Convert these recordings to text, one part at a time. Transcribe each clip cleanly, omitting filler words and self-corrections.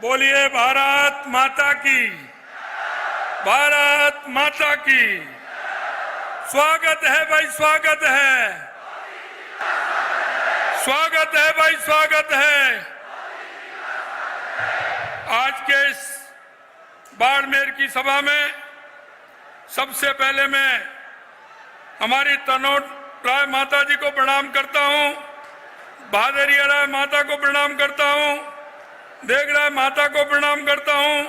बोलिए भारत माता की, भारत माता की। स्वागत है भाई, स्वागत है, स्वागत है भाई, स्वागत है। आज के इस बाड़मेर की सभा में सबसे पहले मैं हमारी तनोट राय माता जी को प्रणाम करता हूं, भादेरिया राय माता को प्रणाम करता हूं, देगड़ा माता को प्रणाम करता हूं,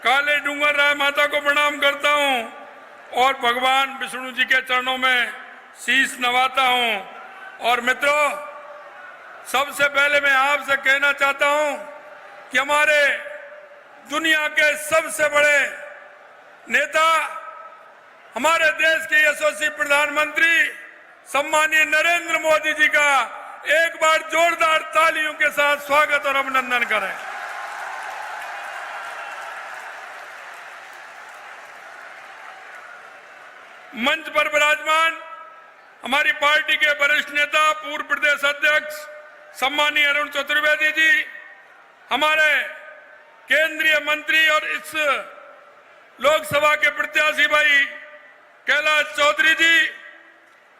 काले डूंगर राय माता को प्रणाम करता हूं और भगवान विष्णु जी के चरणों में शीश नवाता हूं। और मित्रों, सबसे पहले मैं आपसे कहना चाहता हूं कि हमारे दुनिया के सबसे बड़े नेता, हमारे देश के यशस्वी प्रधानमंत्री सम्मानीय नरेंद्र मोदी जी का एक बार जोरदार तालियों के साथ स्वागत और अभिनंदन करें। मंच पर विराजमान हमारी पार्टी के वरिष्ठ नेता, पूर्व प्रदेश अध्यक्ष सम्मानीय अरुण चतुर्वेदी जी, हमारे केंद्रीय मंत्री और इस लोकसभा के प्रत्याशी भाई कैलाश चौधरी जी,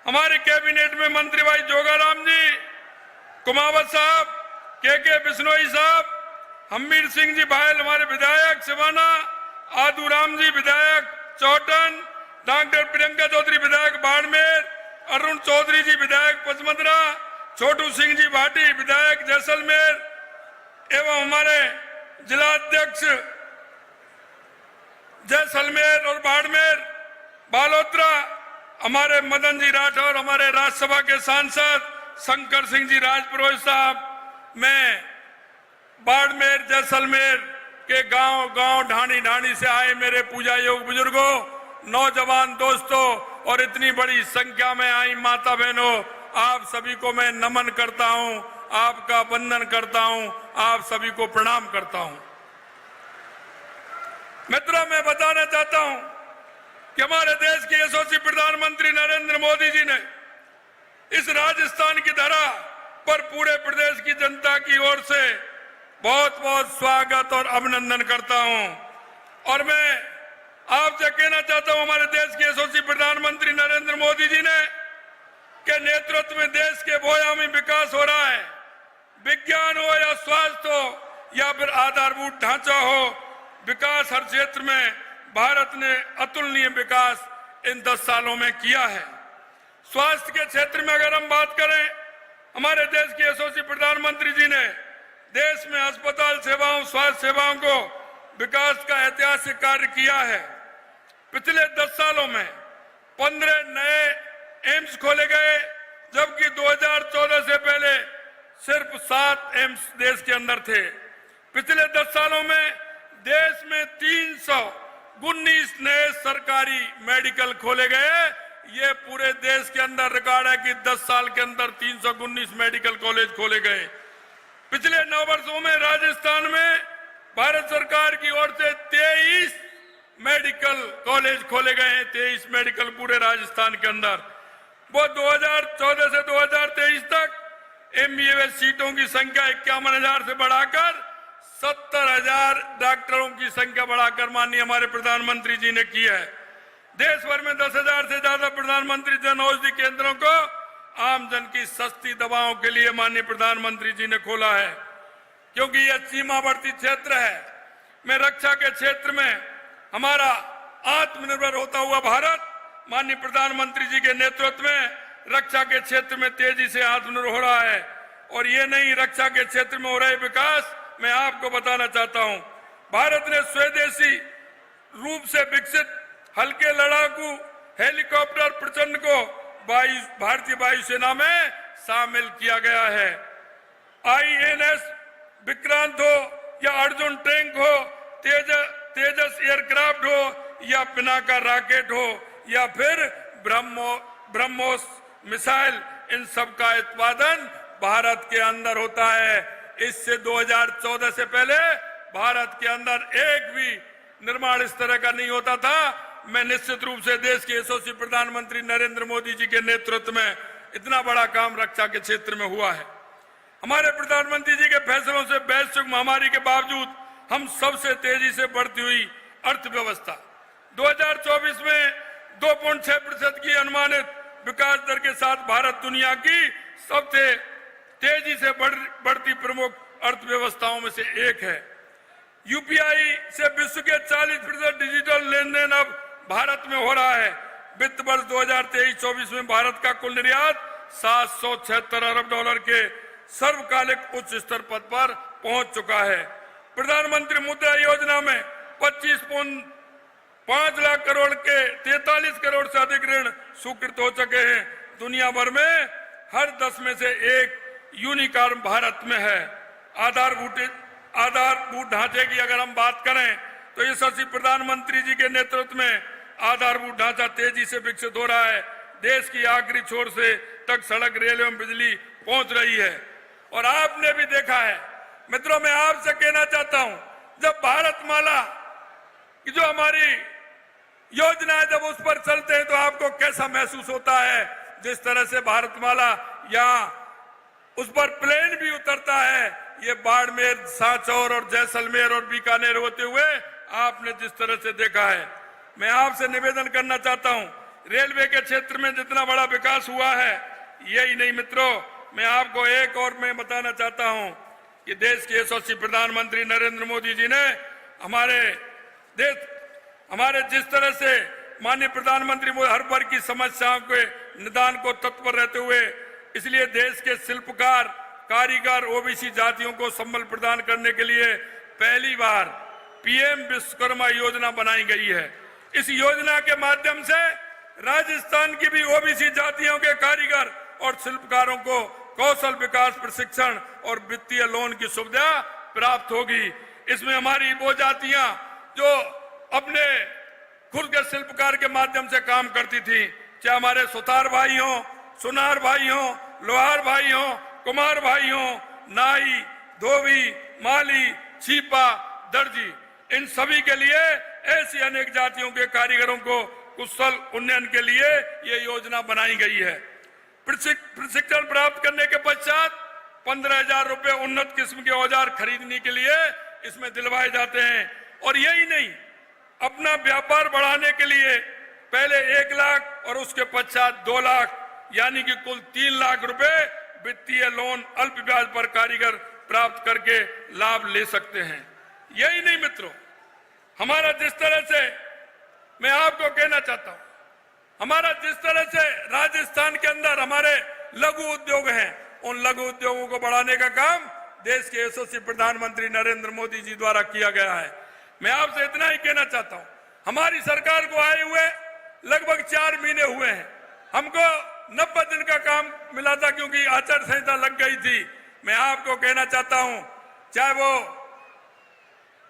हमारे कैबिनेट में मंत्री भाई जोगाराम जी, कुमावत साहब, के बिश्नोई साहब, हमीर सिंह जी भायल हमारे विधायक सिवाना, आदू राम जी विधायक चौटन, डॉक्टर प्रियंका चौधरी विधायक बाड़मेर, अरुण चौधरी जी विधायक पचमंदरा, छोटू सिंह जी भाटी विधायक जैसलमेर एवं हमारे जिला अध्यक्ष जैसलमेर और बाड़मेर बालोतरा, हमारे मदन जी राठौर, हमारे राज्यसभा के सांसद शंकर सिंह जी राजपुरोहित साहब, मैं बाड़मेर जैसलमेर के गांव गांव ढाणी ढाणी से आए मेरे पूजा योग बुजुर्गों, नौजवान दोस्तों और इतनी बड़ी संख्या में आई माता बहनों, आप सभी को मैं नमन करता हूं, आपका वंदन करता हूं, आप सभी को प्रणाम करता हूं। मित्रों, मैं बताना चाहता हूं कि हमारे देश के यशस्वी प्रधानमंत्री नरेंद्र मोदी जी ने इस राजस्थान की धरा पर पूरे प्रदेश की जनता की ओर से बहुत बहुत स्वागत और अभिनंदन करता हूं। और मैं आपसे कहना चाहता हूं, हमारे देश के यशस्वी प्रधानमंत्री नरेंद्र मोदी जी ने के नेतृत्व में देश के बोयामी विकास हो रहा है। विज्ञान हो या स्वास्थ्य हो या फिर आधारभूत ढांचा हो, विकास हर क्षेत्र में भारत ने अतुलनीय विकास इन 10 सालों में किया है। स्वास्थ्य के क्षेत्र में अगर हम बात करें, हमारे देश के यशस्वी प्रधानमंत्री जी ने देश में अस्पताल सेवाओं, स्वास्थ्य सेवाओं को विकास का ऐतिहासिक कार्य किया है। पिछले 10 सालों में 15 नए एम्स खोले गए, जबकि 2014 से पहले सिर्फ 7 एम्स देश के अंदर थे। पिछले 10 सालों में देश में 319 नए सरकारी मेडिकल खोले गए। ये पूरे देश के अंदर रिकॉर्ड है कि 10 साल के अंदर 319 मेडिकल कॉलेज खोले गए। पिछले 9 वर्षों में राजस्थान में भारत सरकार की ओर से 23 मेडिकल कॉलेज खोले गए हैं, 23 मेडिकल पूरे राजस्थान के अंदर। वो 2014 से 2023 तक MBBS सीटों की संख्या 51,000 से बढ़ाकर 70,000 डॉक्टरों की संख्या बढ़ाकर माननीय हमारे प्रधानमंत्री जी ने की है। देश भर में 10,000 से ज्यादा प्रधानमंत्री जन औषधि केंद्रों को आम जन की सस्ती दवाओं के लिए माननीय प्रधानमंत्री जी ने खोला है, क्योंकि यह सीमावर्ती क्षेत्र है। मैं रक्षा के क्षेत्र में हमारा आत्मनिर्भर होता हुआ भारत माननीय प्रधानमंत्री जी के नेतृत्व में रक्षा के क्षेत्र में तेजी से आत्मनिर्भर हो रहा है। और ये नहीं, रक्षा के क्षेत्र में हो रहे विकास मैं आपको बताना चाहता हूं। भारत ने स्वदेशी रूप से विकसित हल्के लड़ाकू हेलीकॉप्टर प्रचंड को भारतीय वायुसेना में शामिल किया गया है। INS विक्रांत हो या अर्जुन टैंक हो, तेजस एयरक्राफ्ट हो या पिनाका रॉकेट हो या फिर ब्रह्मोस मिसाइल, इन सब का उत्पादन भारत के अंदर होता है। इससे 2014 से पहले भारत के अंदर एक भी निर्माण इस तरह का नहीं होता था। मैं निश्चित रूप से देश के यशस्वी प्रधानमंत्री नरेंद्र मोदी जी के नेतृत्व में इतना बड़ा काम रक्षा के क्षेत्र में हुआ है। हमारे प्रधानमंत्री जी के फैसलों से वैश्विक महामारी के बावजूद हम सबसे तेजी से बढ़ती हुई अर्थव्यवस्था। 2024 में 2.6% की अनुमानित विकास दर के साथ भारत दुनिया की सबसे तेजी से बढ़ती प्रमुख अर्थव्यवस्थाओं में से एक है। यूपीआई से विश्व के 40% डिजिटल लेन देन अब भारत में हो रहा है। वित्त वर्ष 2023-24 में भारत का कुल निर्यात 776 अरब डॉलर के सर्वकालिक उच्च स्तर पद पर पहुंच चुका है। प्रधानमंत्री मुद्रा योजना में 25.5 लाख करोड़ के 43 करोड़ से अधिक ऋण स्वीकृत हो चुके हैं। दुनिया भर में हर 10 में से एक यूनिकॉर्न भारत में है। आधारभूत ढांचे की अगर हम बात करें तो यशस्वी प्रधानमंत्री जी के नेतृत्व में आधारभूत ढांचा तेजी से विकसित हो रहा है। देश की आखिरी छोर से तक सड़क, रेल एवं बिजली पहुंच रही है। और आपने भी देखा है मित्रों, मैं आपसे कहना चाहता हूं, जब भारतमाला की जो हमारी योजना है जब उस पर चलते हैं तो आपको कैसा महसूस होता है। जिस तरह से भारतमाला यहाँ उस पर प्लेन भी उतरता है, ये बाड़मेर, सांचौर और जैसलमेर और बीकानेर होते हुए आपने जिस तरह से देखा है। मैं आपसे निवेदन करना चाहता हूं, रेलवे के क्षेत्र में जितना बड़ा विकास हुआ है, यही नहीं मित्रों, मैं आपको एक और मैं बताना चाहता हूं कि देश के यशस्वी प्रधानमंत्री नरेंद्र मोदी जी ने हमारे जिस तरह से माननीय प्रधानमंत्री हर वर्ग की समस्याओं के निदान को तत्पर रहते हुए, इसलिए देश के शिल्पकार, कारीगर, ओबीसी जातियों को संबल प्रदान करने के लिए पहली बार पीएम विश्वकर्मा योजना बनाई गई है। इस योजना के माध्यम से राजस्थान की भी ओबीसी जातियों के कारीगर और शिल्पकारों को कौशल विकास प्रशिक्षण और वित्तीय लोन की सुविधा प्राप्त होगी। इसमें हमारी वो जातियां जो अपने खुद के शिल्पकार के माध्यम से काम करती थी, चाहे हमारे सुतार भाई हों, सुनार भाई हों, लोहार भाई हों, कुमार भाई हों, नाई, धोबी, माली, छीपा, दर्जी, इन सभी के लिए ऐसी अनेक जातियों के कारीगरों को कुशल उन्नयन के लिए ये योजना बनाई गई है। प्रशिक्षण प्राप्त करने के पश्चात 15,000 रुपए उन्नत किस्म के औजार खरीदने के लिए इसमें दिलवाए जाते हैं। और यही नहीं, अपना व्यापार बढ़ाने के लिए पहले 1 लाख और उसके पश्चात 2 लाख यानी कि कुल 3 लाख रुपए वित्तीय लोन अल्प ब्याज पर कारीगर प्राप्त करके लाभ ले सकते हैं। यही नहीं मित्रों, हमारा जिस तरह से, मैं आपको कहना चाहता हूं, हमारा जिस तरह से राजस्थान के अंदर हमारे लघु उद्योग हैं, उन लघु उद्योगों को बढ़ाने का काम देश के यशस्वी प्रधानमंत्री नरेंद्र मोदी जी द्वारा किया गया है। मैं आपसे इतना ही कहना चाहता हूं, हमारी सरकार को आए हुए लगभग 4 महीने हुए हैं। हमको 90 दिन का काम मिला था क्योंकि आचार संहिता लग गई थी। मैं आपको कहना चाहता हूं, चाहे वो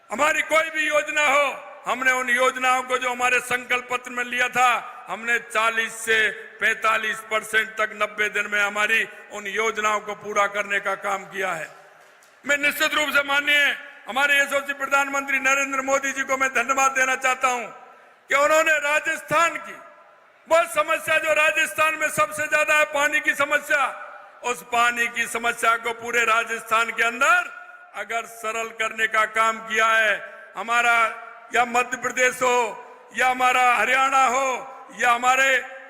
हमारी कोई भी योजना हो, हमने उन योजनाओं को जो हमारे संकल्प पत्र में लिया था, हमने 40 से 45% तक 90 दिन में हमारी उन योजनाओं को पूरा करने का काम किया है। मैं निश्चित रूप से माननीय हमारे यशस्वी प्रधानमंत्री नरेंद्र मोदी जी को मैं धन्यवाद देना चाहता हूं कि उन्होंने राजस्थान की बहुत समस्या, जो राजस्थान में सबसे ज्यादा है पानी की समस्या, उस पानी की समस्या को पूरे राजस्थान के अंदर अगर सरल करने का काम किया है। हमारा या मध्य प्रदेश हो या हमारा हरियाणा हो या हमारे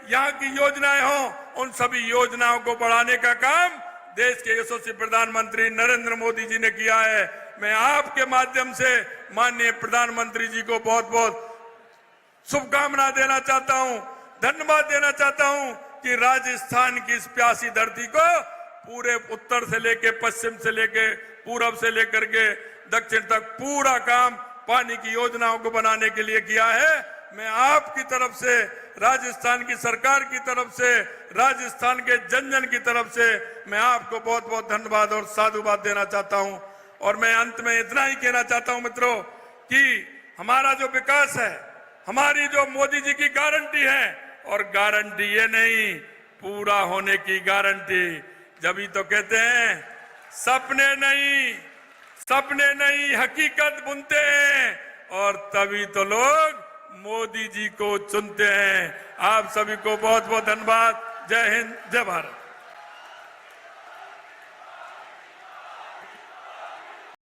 यहाँ की योजनाएं हो, उन सभी योजनाओं को बढ़ाने का काम देश के यशस्वी प्रधानमंत्री नरेंद्र मोदी जी ने किया है। मैं आपके माध्यम से माननीय प्रधानमंत्री जी को बहुत बहुत शुभकामना देना चाहता हूं, धन्यवाद देना चाहता हूं कि राजस्थान की इस प्यासी धरती को पूरे उत्तर से लेके पश्चिम से लेके पूरब से लेकर के दक्षिण तक पूरा काम पानी की योजनाओं को बनाने के लिए किया है। मैं आपकी तरफ से, राजस्थान की सरकार की तरफ से, राजस्थान के जन जन की तरफ से मैं आपको बहुत बहुत धन्यवाद और साधुवाद देना चाहता हूं। और मैं अंत में इतना ही कहना चाहता हूं मित्रों कि हमारा जो विकास है, हमारी जो मोदी जी की गारंटी है, और गारंटी ये नहीं, पूरा होने की गारंटी। जब ही तो कहते हैं सपने नहीं हकीकत बुनते हैं, और तभी तो लोग मोदी जी को चुनते हैं। आप सभी को बहुत बहुत धन्यवाद। जय हिंद, जय भारत।